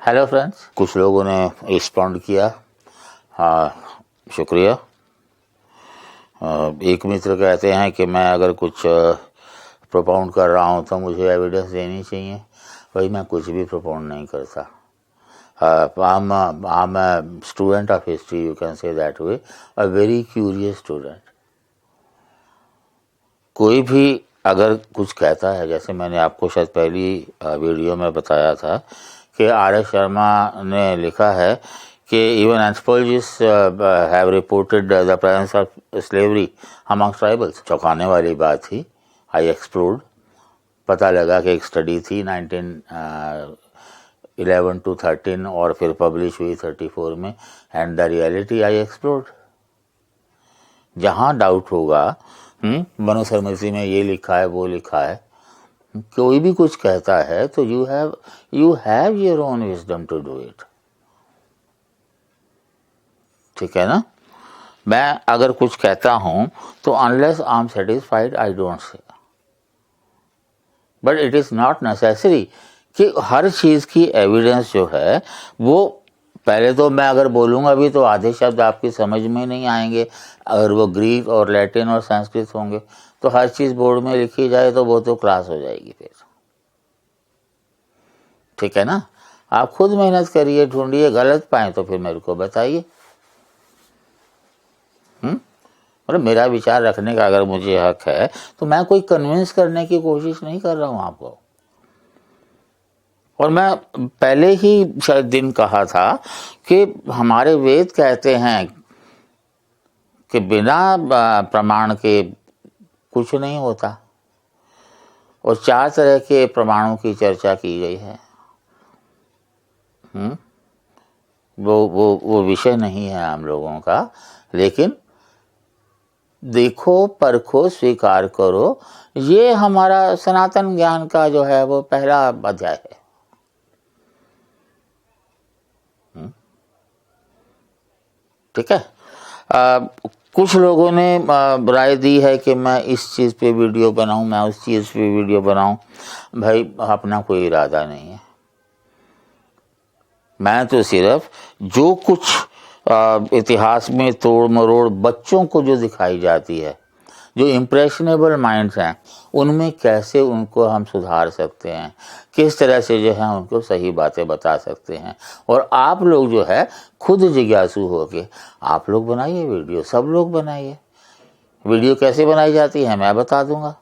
Hello friends, कुछ लोगों ने रिस्पॉन्ड किया, शुक्रिया। एक मित्र कहते हैं कि मैं अगर कुछ प्रोपाउंड कर रहा हूँ तो मुझे एविडेंस देनी चाहिए। भाई मैं कुछ भी प्रोपाउंड नहीं करता। I'm a student of history, you can say that way, a very curious student. कोई भी अगर कुछ कहता है, जैसे मैंने आपको शायद पहली वीडियो में बताया था कि आर.एस. शर्मा ने लिखा है कि even anthropologist have reported the presence of slavery amongst tribals. चौंकाने वाली बात थी। आई एक्सप्लोर्ड, पता लगा कि एक स्टडी थी 1911 to 13 और फिर पब्लिश हुई 34 में, and the reality I explored. जहाँ डाउट होगा, मनुस्मृति में ये लिखा है वो लिखा है, कोई भी कुछ कहता है तो you have your own wisdom to do it. ठीक है ना। मैं अगर कुछ कहता हूं तो unless I am satisfied I don't say, but it is not necessary कि हर चीज की एविडेंस जो है वो, पहले तो मैं अगर बोलूंगा भी तो आधे शब्द आपकी समझ में नहीं आएंगे। अगर वो ग्रीक और लैटिन और संस्कृत होंगे तो हर चीज बोर्ड में लिखी जाए तो वो तो क्लास हो जाएगी फिर। ठीक है ना। आप खुद मेहनत करिए, ढूंढिए, गलत पाए तो फिर मेरे को बताइए। मतलब मेरा विचार रखने का अगर मुझे हक है तो मैं कोई कन्विंस करने की कोशिश नहीं कर रहा हूं आपको। और मैं पहले ही शायद दिन कहा था कि हमारे वेद कहते हैं कि बिना प्रमाण के कुछ नहीं होता, और 4 तरह के प्रमाणों की चर्चा की गई है। वो विषय नहीं है हम लोगों का, लेकिन देखो, परखो, स्वीकार करो, ये हमारा सनातन ज्ञान का जो है वो पहला अध्याय है। ठीक है। कुछ लोगों ने राय दी है कि मैं इस चीज़ पे वीडियो बनाऊं, मैं उस चीज़ पे वीडियो बनाऊं। भाई अपना कोई इरादा नहीं है। मैं तो सिर्फ जो कुछ इतिहास में तोड़ मरोड़ बच्चों को जो दिखाई जाती है, जो इम्प्रेशनेबल माइंड्स हैं, उनमें कैसे उनको हम सुधार सकते हैं, किस तरह से जो है उनको सही बातें बता सकते हैं। और आप लोग जो है खुद जिज्ञासु होके आप लोग बनाइए वीडियो, सब लोग बनाइए। वीडियो कैसे बनाई जाती है मैं बता दूंगा।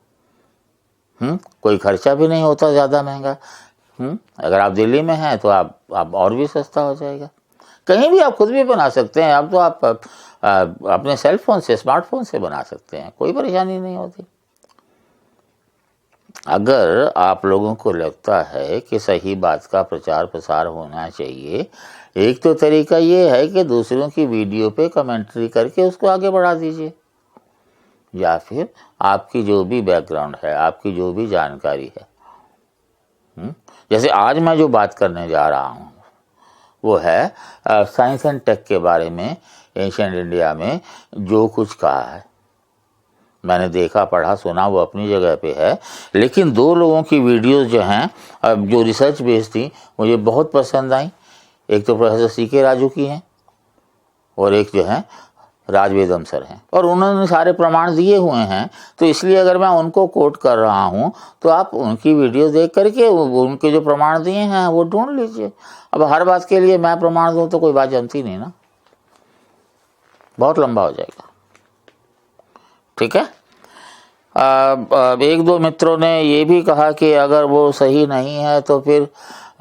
कोई खर्चा भी नहीं होता ज़्यादा महंगा। अगर आप दिल्ली में हैं तो आप और भी सस्ता हो जाएगा। कहीं भी आप खुद भी बना सकते हैं। अब तो आप अपने सेल फोन से, स्मार्टफोन से बना सकते हैं, कोई परेशानी नहीं होती। अगर आप लोगों को लगता है कि सही बात का प्रचार प्रसार होना चाहिए, एक तो तरीका ये है कि दूसरों की वीडियो पे कमेंट्री करके उसको आगे बढ़ा दीजिए, या फिर आपकी जो भी बैकग्राउंड है, आपकी जो भी जानकारी है, जैसे आज मैं जो बात करने जा रहा हूँ वो है साइंस एंड टेक के बारे में। एंशिएंट इंडिया में जो कुछ कहा है, मैंने देखा, पढ़ा, सुना, वो अपनी जगह पे है। लेकिन 2 लोगों की वीडियोस जो हैं जो रिसर्च बेस्ड थी मुझे बहुत पसंद आई। एक तो प्रोफेसर C.K. राजू की हैं और एक जो है राजवेदम सर हैं, और उन्होंने सारे प्रमाण दिए हुए हैं। तो इसलिए अगर मैं उनको कोट कर रहा हूँ तो आप उनकी वीडियो देख करके उनके जो प्रमाण दिए हैं वो ढूंढ लीजिए। अब हर बात के लिए मैं प्रमाण दूँ तो कोई बात जमती नहीं ना, बहुत लंबा हो जाएगा। ठीक है। 1-2 मित्रों ने ये भी कहा कि अगर वो सही नहीं है तो फिर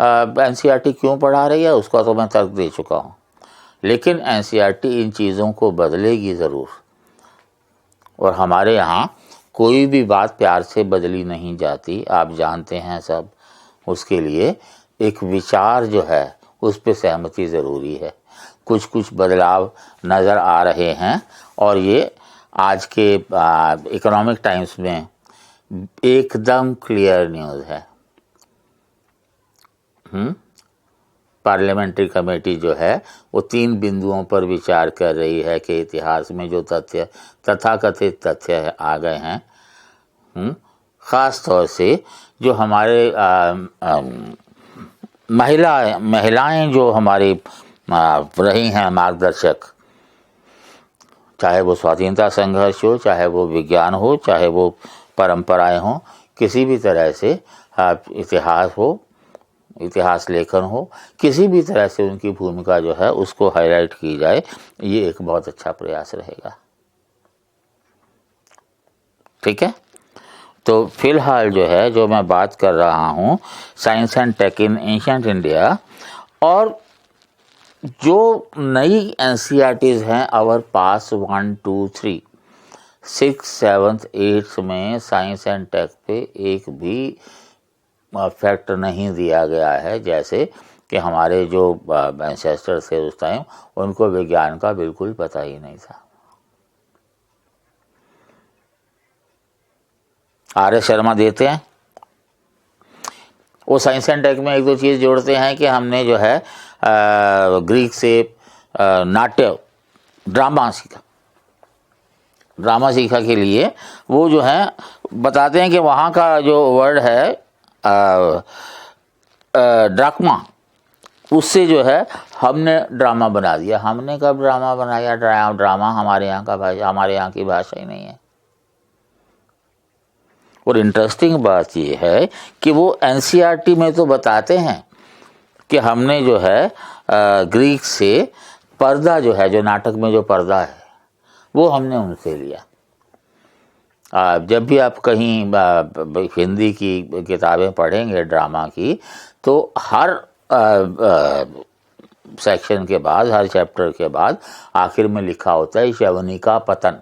NCERT क्यों पढ़ा रही है, उसका तो मैं तर्क दे चुका हूँ। लेकिन NCERT इन चीज़ों को बदलेगी ज़रूर, और हमारे यहाँ कोई भी बात प्यार से बदली नहीं जाती, आप जानते हैं सब। उसके लिए एक विचार जो है उस पर सहमति ज़रूरी है। कुछ बदलाव नज़र आ रहे हैं, और ये आज के इकोनॉमिक टाइम्स में एकदम क्लियर न्यूज़ है। पार्लियामेंट्री कमेटी जो है वो 3 बिंदुओं पर विचार कर रही है कि इतिहास में जो तथाकथित तथ्य आ गए हैं, ख़ास तौर से जो हमारे महिलाएं जो हमारी रही हैं मार्गदर्शक, चाहे वो स्वाधीनता संघर्ष हो, चाहे वो विज्ञान हो, चाहे वो परंपराएं हो, किसी भी तरह से इतिहास हो, इतिहास लेखन हो, किसी भी तरह से उनकी भूमिका जो है उसको हाईलाइट की जाए, ये एक बहुत अच्छा प्रयास रहेगा। ठीक है, तो फिलहाल जो है जो मैं बात कर रहा हूँ science and tech in ancient India, और जो नई एनसीईआरटीज हैं आवर पास 1, 2, 3, 6, 7, 8 में साइंस एंड टेक पे एक भी फैक्ट नहीं दिया गया है, जैसे कि हमारे जो एंसेस्टर थे उस टाइम उनको विज्ञान का बिल्कुल पता ही नहीं था। आर.एस. शर्मा देते हैं, वो साइंस एंड टेक में एक दो चीज़ जोड़ते हैं कि हमने जो है ग्रीक से नाट्य ड्रामा सीखा के लिए वो जो है बताते हैं कि वहाँ का जो वर्ड है ड्रामा, उससे जो है हमने ड्रामा बना दिया। हमने कब ड्रामा बनाया? ड्रामा हमारे यहाँ की भाषा ही नहीं है। और इंटरेस्टिंग बात ये है कि वो एनसीईआरटी में तो बताते हैं कि हमने जो है ग्रीक से पर्दा जो है, जो नाटक में जो पर्दा है वो हमने उनसे लिया। जब भी आप कहीं हिंदी की किताबें पढ़ेंगे ड्रामा की, तो हर सेक्शन के बाद, हर चैप्टर के बाद आखिर में लिखा होता है यवनिका पतन।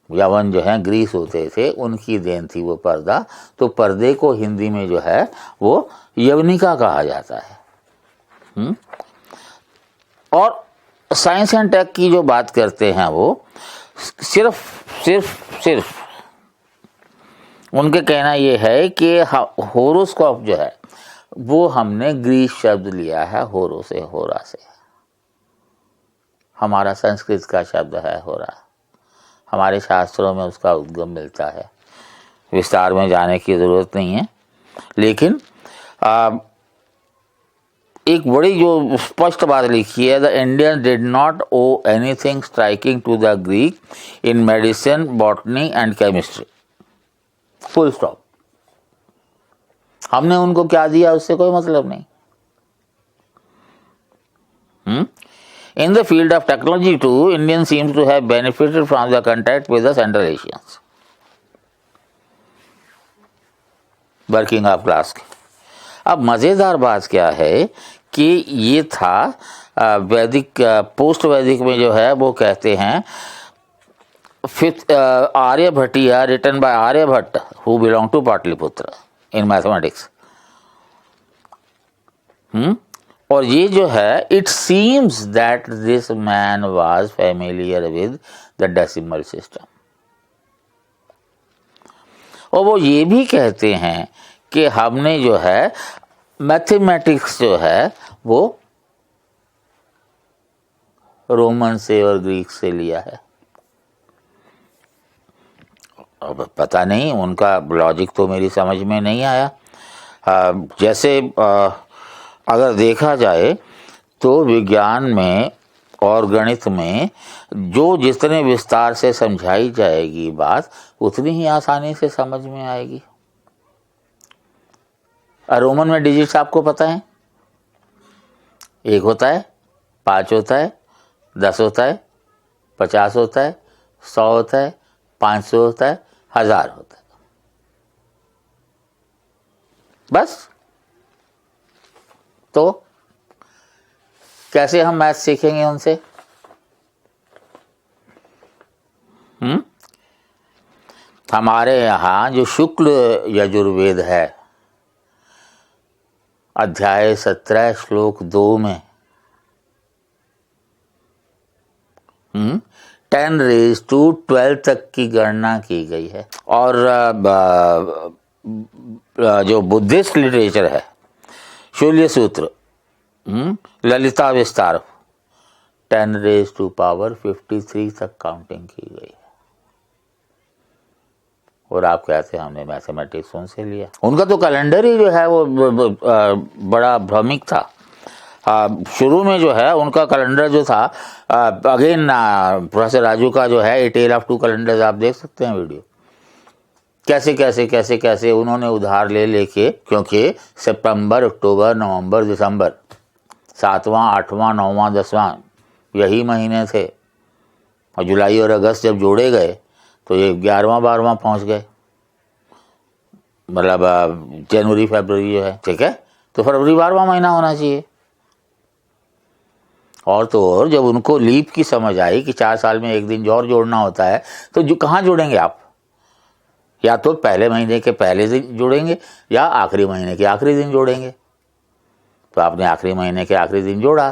यवन जो है ग्रीस होते थे, उनकी देन थी वो पर्दा, तो पर्दे को हिंदी में जो है वो यवनिका कहा जाता है। और साइंस एंड टेक की जो बात करते हैं वो सिर्फ उनके कहना ये है कि होरोस्कोप जो है वो हमने ग्रीक शब्द लिया है, होरो से, होरा से। हमारा संस्कृत का शब्द है होरा, हमारे शास्त्रों में उसका उद्गम मिलता है, विस्तार में जाने की ज़रूरत नहीं है। लेकिन एक बड़ी जो स्पष्ट बात लिखी है, the Indian did not owe anything striking to the Greek in medicine, botany and chemistry, full stop. हमने उनको क्या दिया उससे कोई मतलब नहीं। In the field of technology too, Indians seem to have benefited from the contact with the Central Asians. Working of class के। अब मज़ेदार बात क्या है कि ये था वैदिक, पोस्ट वैदिक में जो है वो कहते हैं fifth Aryabhatiya, written by Aryabhata who belong to Pataliputra in mathematics. और ये जो है, it seems that this man was familiar with the decimal system. और वो ये भी कहते हैं कि हमने जो है मैथमेटिक्स जो है वो रोमन से और ग्रीक से लिया है। अब पता नहीं, उनका लॉजिक तो मेरी समझ में नहीं आया। जैसे अगर देखा जाए तो विज्ञान में और गणित में जो जितने विस्तार से समझाई जाएगी बात, उतनी ही आसानी से समझ में आएगी। रोमन में डिजिट्स आपको पता है, 1 होता है, 5 होता है, 10 होता है, 50 होता है, 100 होता है, 500 होता है, 1000 होता है। बस। तो कैसे हम मैथ सीखेंगे उनसे? हमारे यहाँ जो शुक्ल यजुर्वेद है, अध्याय 17 श्लोक 2 में 10⁻12 तक की गणना की गई है। और जो बुद्धिस्ट लिटरेचर है, शूल्य सूत्र, ललिता विस्तार, 10⁻53 तक काउंटिंग की गई है। और आप कहते हैं हमने मैथमेटिक्स उनसे लिया। उनका तो कैलेंडर ही जो है वो बड़ा भ्रमिक था। शुरू में जो है उनका कैलेंडर जो था, अगेन प्रोफेसर राजू का जो है ए टेल ऑफ टू कैलेंडर्स, आप देख सकते हैं वीडियो, कैसे कैसे कैसे कैसे उन्होंने उधार ले लेके, क्योंकि सितंबर, अक्टूबर, नवंबर, दिसंबर, 7वां, 8वां, 9वां, 10वां यही महीने थे, और जुलाई और अगस्त जब जोड़े गए तो ये 11वां 12वां पहुंच गए, मतलब जनवरी फरवरी जो है, ठीक है, तो फरवरी 12वां महीना होना चाहिए। और तो और जब उनको लीप की समझ आई कि 4 साल में एक दिन और जोड़ना होता है, तो जो कहाँ जोड़ेंगे आप, या तो पहले महीने के पहले दिन जोड़ेंगे या आखिरी महीने के आखिरी दिन जोड़ेंगे। तो आपने आखिरी महीने के आखिरी दिन जोड़ा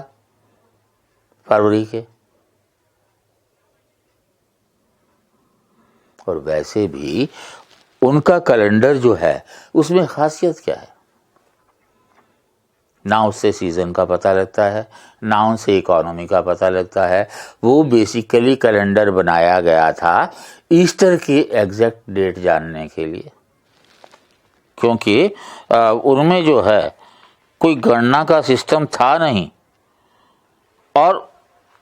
फरवरी के। और वैसे भी उनका कैलेंडर जो है उसमें खासियत क्या है, ना उससे सीजन का पता लगता है, ना उनसे इकोनॉमी का पता लगता है। वो बेसिकली कैलेंडर बनाया गया था ईस्टर की एग्जैक्ट डेट जानने के लिए, क्योंकि उनमें जो है कोई गणना का सिस्टम था नहीं, और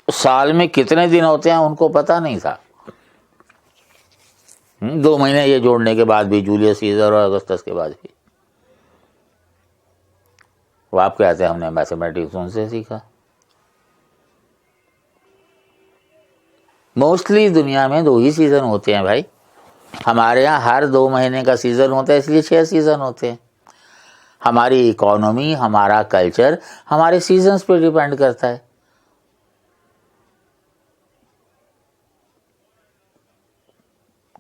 साल में कितने दिन होते हैं उनको पता नहीं था। 2 महीने ये जोड़ने के बाद भी, जूलियस सीजर और अगस्टस के बाद भी। वो आप कहते हैं हमने मैथमेटिक्स उनसे सीखा। मोस्टली दुनिया में 2 ही सीजन होते हैं भाई। हमारे यहाँ हर 2 महीने का सीजन होता है, इसलिए 6 सीजन होते हैं। हमारी इकोनॉमी, हमारा कल्चर हमारे सीजन्स पे डिपेंड करता है।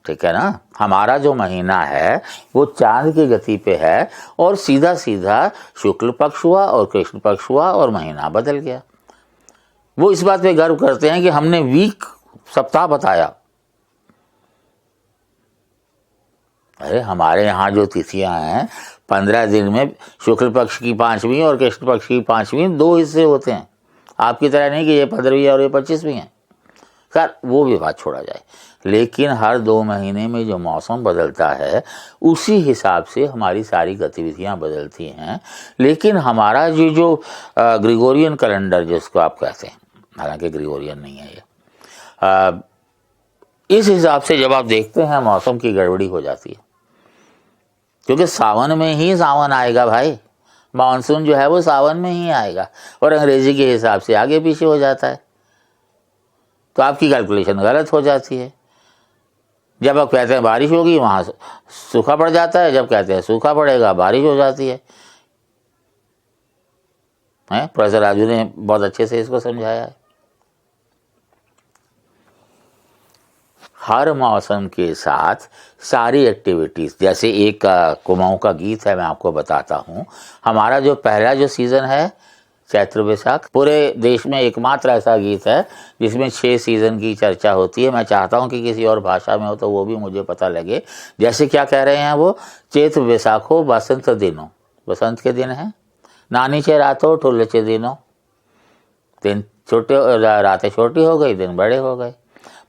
ठीक है ना, हमारा जो महीना है वो चांद की गति पे है, और सीधा सीधा शुक्ल पक्ष हुआ और कृष्ण पक्ष हुआ और महीना बदल गया। वो इस बात पे गर्व करते हैं कि हमने वीक सप्ताह बताया। अरे हमारे यहाँ जो तिथियां हैं, 15 दिन में शुक्ल पक्ष की 5वीं और कृष्ण पक्ष की 5वीं 2 हिस्से होते हैं। आपकी तरह नहीं कि ये 15वीं और ये 25वीं हैं। खैर वो भी बात छोड़ा जाए, लेकिन हर 2 महीने में जो मौसम बदलता है उसी हिसाब से हमारी सारी गतिविधियां बदलती हैं। लेकिन हमारा जो ग्रिगोरियन कैलेंडर जिसको आप कहते हैं, हालांकि ग्रिगोरियन नहीं है ये, इस हिसाब से जब आप देखते हैं मौसम की गड़बड़ी हो जाती है, क्योंकि सावन में ही सावन आएगा भाई, मानसून जो है वो सावन में ही आएगा, और अंग्रेजी के हिसाब से आगे पीछे हो जाता है। तो आपकी कैलकुलेशन गलत हो जाती है। जब आप कहते हैं बारिश होगी वहाँ सूखा पड़ जाता है, जब कहते हैं सूखा पड़ेगा बारिश हो जाती है। प्रोफेसर राजू ने बहुत अच्छे से इसको समझाया है। हर मौसम के साथ सारी एक्टिविटीज़, जैसे एक कुमाऊं का गीत है, मैं आपको बताता हूँ। हमारा जो पहला जो सीज़न है चैत्र वैशाख, पूरे देश में एकमात्र ऐसा गीत है जिसमें 6 सीज़न की चर्चा होती है। मैं चाहता हूँ कि किसी और भाषा में हो तो वो भी मुझे पता लगे। जैसे क्या कह रहे हैं वो, चैत वैशाखो बसंत दिनों, बसंत के दिन है, नानी चे रातों ठुल्ल चे दिनों, दिन छोटे, रातें छोटी हो गई दिन बड़े हो गए,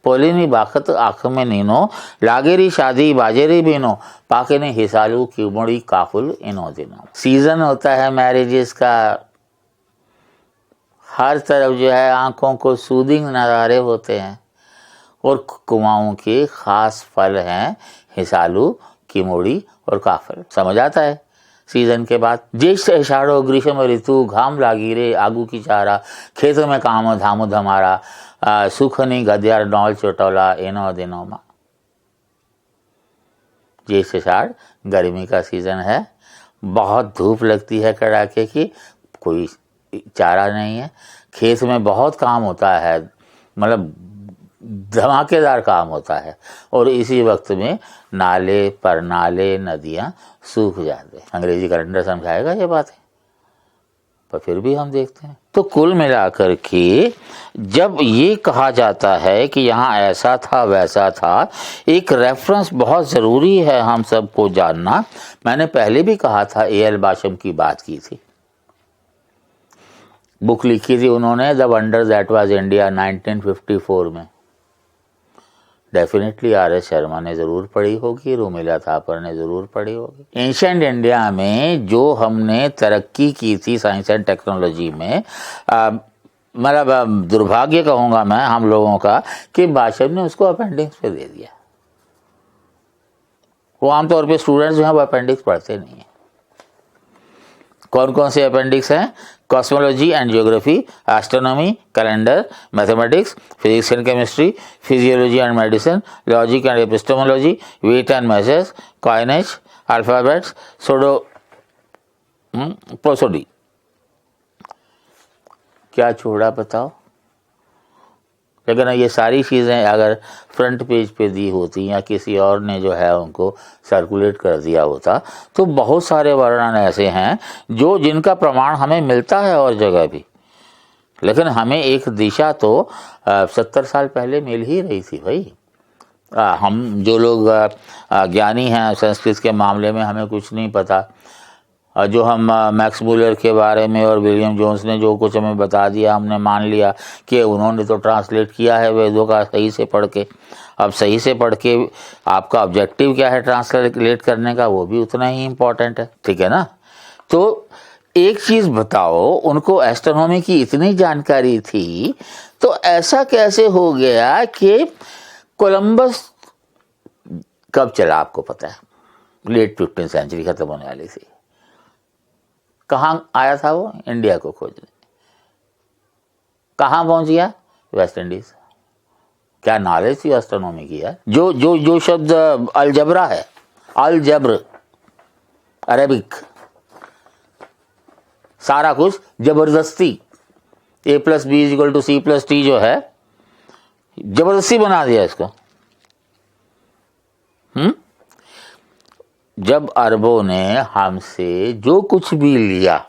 पोलिनी बाखत आँख में नीनो, लागेरी शादी बाजेरी बीनो, पाके ने हिसालू क्यूमड़ी काफुल इनो दिनों। सीजन होता है मैरिजेस का, हर तरफ जो है आंखों को सूदिंग नज़ारे होते हैं, और कुमाऊं के खास फल हैं हिसालू, किमोड़ी और काफल। समझ आता है। सीजन के बाद ज्येष्ठ आषाढ़ो ग्रीष्म ऋतु, घाम लागी रे आगू की चारा, खेत में काम धाम धमारा, सुखनी गद्यार नौल चोटौला इनो दिनों मा। ज्येष्ठ आषाढ़ गर्मी का सीजन है, बहुत धूप लगती है कड़ाके की, कोई चारा नहीं है, खेत में बहुत काम होता है, मतलब धमाकेदार काम होता है, और इसी वक्त में नाले परनाले नदियां सूख जाते हैं। अंग्रेजी कैलेंडर समझाएगा ये बात है, पर फिर भी हम देखते हैं। तो कुल मिलाकर के जब ये कहा जाता है कि यहाँ ऐसा था वैसा था, एक रेफरेंस बहुत ज़रूरी है हम सबको जानना। मैंने पहले भी कहा था, ए.एल. बाशम की बात की थी, बुक लिखी थी उन्होंने, the wonder that was India 1954 में। Definitely R.S. शर्मा ने ज़रूर पढ़ी होगी, रुमिला थापर ने ज़रूर पढ़ी होगी। एंशिएंट इंडिया में जो हमने तरक्की की थी साइंस एंड टेक्नोलॉजी में, मतलब दुर्भाग्य कहूँगा मैं हम लोगों का कि बादशाह ने उसको अपेंडिक्स पे दे दिया। वो आमतौर पे स्टूडेंट्स जो हैं वो अपेंडिक्स पढ़ते नहीं हैं। कौन कौन से अपेंडिक्स हैं? Cosmology and geography, astronomy, calendar, mathematics, physics and chemistry, physiology and medicine, logic and epistemology, weight and measures, coinage, alphabets, prosody. क्या छोड़ा बताओ? लेकिन ये सारी चीज़ें अगर फ्रंट पेज पे दी होती या किसी और ने जो है उनको सर्कुलेट कर दिया होता तो बहुत सारे वर्णन ऐसे हैं जो जिनका प्रमाण हमें मिलता है और जगह भी, लेकिन हमें एक दिशा तो 70 साल पहले मिल ही रही थी भाई। हम जो लोग ज्ञानी हैं संस्कृत के मामले में हमें कुछ नहीं पता, जो हम मैक्स मूलर के बारे में और विलियम जोन्स ने जो कुछ हमें बता दिया हमने मान लिया कि उन्होंने तो ट्रांसलेट किया है वेदों का सही से पढ़ के। अब सही से पढ़ के आपका ऑब्जेक्टिव क्या है ट्रांसलेट करने का, वो भी उतना ही इम्पोर्टेंट है, ठीक है ना। तो एक चीज़ बताओ, उनको एस्ट्रोनॉमी की इतनी जानकारी थी तो ऐसा कैसे हो गया कि कोलंबस कब चला आपको पता है? लेट 15वीं सेंचुरी खत्म होने वाली थी। कहाँ आया था वो? इंडिया को खोजने। कहाँ पहुंच गया? West Indies. क्या नॉलेज थी एस्ट्रोनॉमी की यार। जो शब्द अलजबरा है, अलजब्र, अरेबिक, सारा कुछ जबरदस्ती A+B=C+T जो है जबरदस्ती बना दिया इसको। जब अरबों ने हमसे जो कुछ भी लिया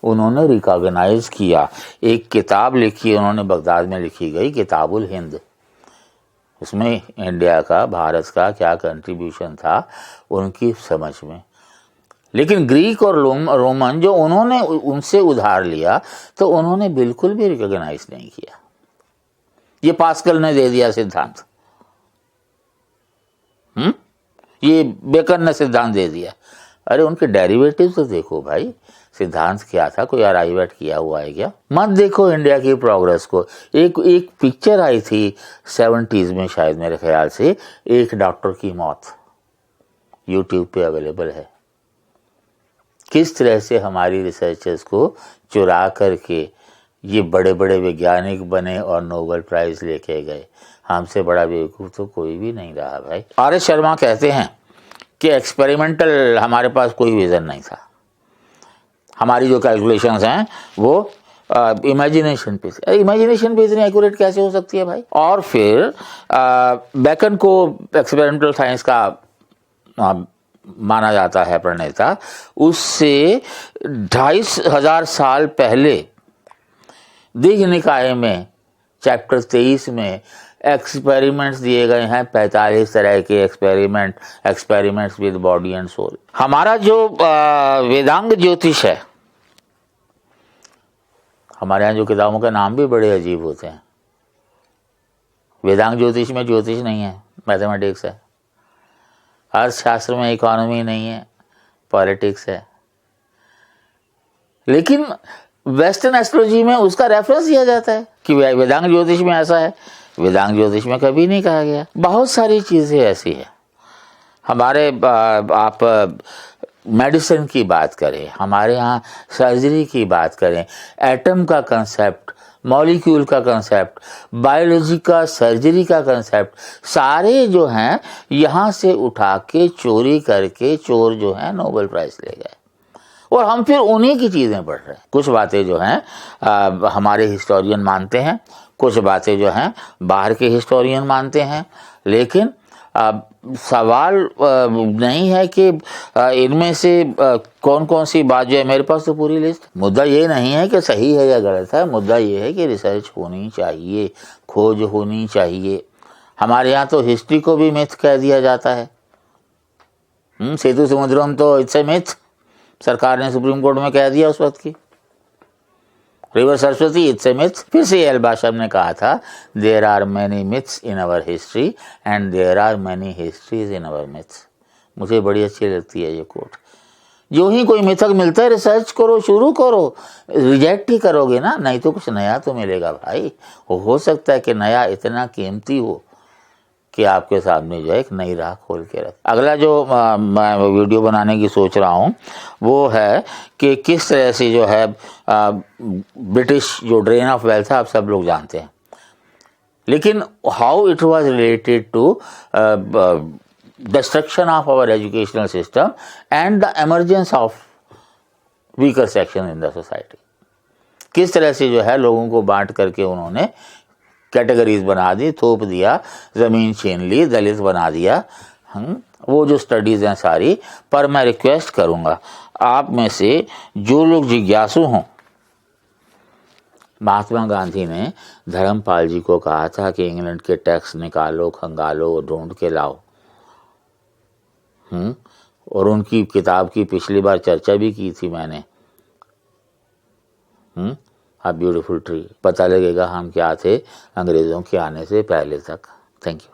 उन्होंने रिकॉग्नाइज किया। एक किताब लिखी उन्होंने, बगदाद में लिखी गई किताबुल हिंद, उसमें इंडिया का, भारत का क्या कंट्रीब्यूशन था उनकी समझ में। लेकिन ग्रीक और रोमन जो उन्होंने उनसे उधार लिया तो उन्होंने बिल्कुल भी रिकॉग्नाइज नहीं किया। ये पास्कल ने दे दिया सिद्धांत, ये बेकन ने सिद्धांत दे दिया। अरे उनके डेरिवेटिव तो देखो भाई, सिद्धांत क्या था, कोई अराइवेट किया हुआ है क्या? मत देखो इंडिया की प्रोग्रेस को। एक पिक्चर आई थी 70s में शायद मेरे ख्याल से, एक डॉक्टर की मौत, यूट्यूब पे अवेलेबल है। किस तरह से हमारी रिसर्चर्स को चुरा करके ये बड़े बड़े वैज्ञानिक बने और नोबेल प्राइज लेके गए। हमसे बड़ा बेवकूफ़ तो कोई भी नहीं रहा भाई। R.S. शर्मा कहते हैं कि एक्सपेरिमेंटल हमारे पास कोई विज़न नहीं था, हमारी जो कैलकुलेशंस हैं वो इमेजिनेशन पे थी। इमेजिनेशन पे इतनी एक्यूरेट कैसे हो सकती है भाई? और फिर बेकन को एक्सपेरिमेंटल साइंस का माना जाता है प्रणेता। उससे 2500 साल पहले दीघ निकाय में चैप्टर 23 में एक्सपेरिमेंट्स दिए गए हैं, 45 तरह के experiments with body and soul. हमारा जो वेदांग ज्योतिष है, हमारे यहाँ जो किताबों के नाम भी बड़े अजीब होते हैं। वेदांग ज्योतिष में ज्योतिष नहीं है, मैथमेटिक्स है। अर्थशास्त्र में इकोनॉमी नहीं है, पॉलिटिक्स है। लेकिन वेस्टर्न एस्ट्रोलॉजी में उसका रेफरेंस दिया जाता है कि वेदांग ज्योतिष में ऐसा है। वेदांग ज्योतिष में कभी नहीं कहा गया। बहुत सारी चीज़ें ऐसी है। हमारे आप मेडिसिन की बात करें, हमारे यहाँ सर्जरी की बात करें, एटम का कंसेप्ट, मॉलिक्यूल का कंसेप्ट, बायोलॉजी का, सर्जरी का कंसेप्ट, सारे जो हैं यहाँ से उठा के चोरी करके चोर जो हैं नोबेल प्राइज़ ले गए और हम फिर उन्हीं की चीज़ें पढ़ रहे हैं। कुछ बातें जो हैं हमारे हिस्टोरियन मानते हैं, कुछ बातें जो हैं बाहर के हिस्टोरियन मानते हैं। लेकिन सवाल नहीं है कि इनमें से कौन कौन सी बात जो है, मेरे पास तो पूरी लिस्ट। मुद्दा ये नहीं है कि सही है या गलत है, मुद्दा ये है कि रिसर्च होनी चाहिए, खोज होनी चाहिए। हमारे यहाँ तो हिस्ट्री को भी मिथ कह दिया जाता है। सेतु समुद्रम तो इट्स ए मिथ, सरकार ने सुप्रीम कोर्ट में कह दिया उस वक्त की। River Saraswati it's a myth. फिर से एल बाशम ने कहा था, there are many myths in our history and there are many histories in our myths. मुझे बड़ी अच्छी लगती है ये कोट। जो ही कोई मिथक मिलता है रिसर्च करो, शुरू करो, रिजेक्ट ही करोगे ना, नहीं तो कुछ नया तो मिलेगा भाई। हो सकता है कि नया इतना कीमती हो कि आपके सामने जो है एक नई राह खोल के रख। अगला जो मैं वीडियो बनाने की सोच रहा हूँ वो है कि किस तरह से जो है ब्रिटिश जो ड्रेन ऑफ वेल्थ है आप सब लोग जानते हैं, लेकिन how it was related to destruction of our educational system and the emergence of weaker section in the society। किस तरह से जो है लोगों को बांट करके उन्होंने कैटेगरीज बना दी, थोप दिया, जमीन छीन ली, दलित बना दिया। वो जो स्टडीज हैं सारी, पर मैं रिक्वेस्ट करूंगा आप में से जो लोग जिज्ञासु हों, महात्मा गांधी ने धर्मपाल जी को कहा था कि इंग्लैंड के टैक्स निकालो, खंगालो, ढूंढ के लाओ। और उनकी किताब की पिछली बार चर्चा भी की थी मैंने, अ ब्यूटीफुल ट्री। पता लगेगा हम क्या थे अंग्रेजों के आने से पहले तक। Thank you.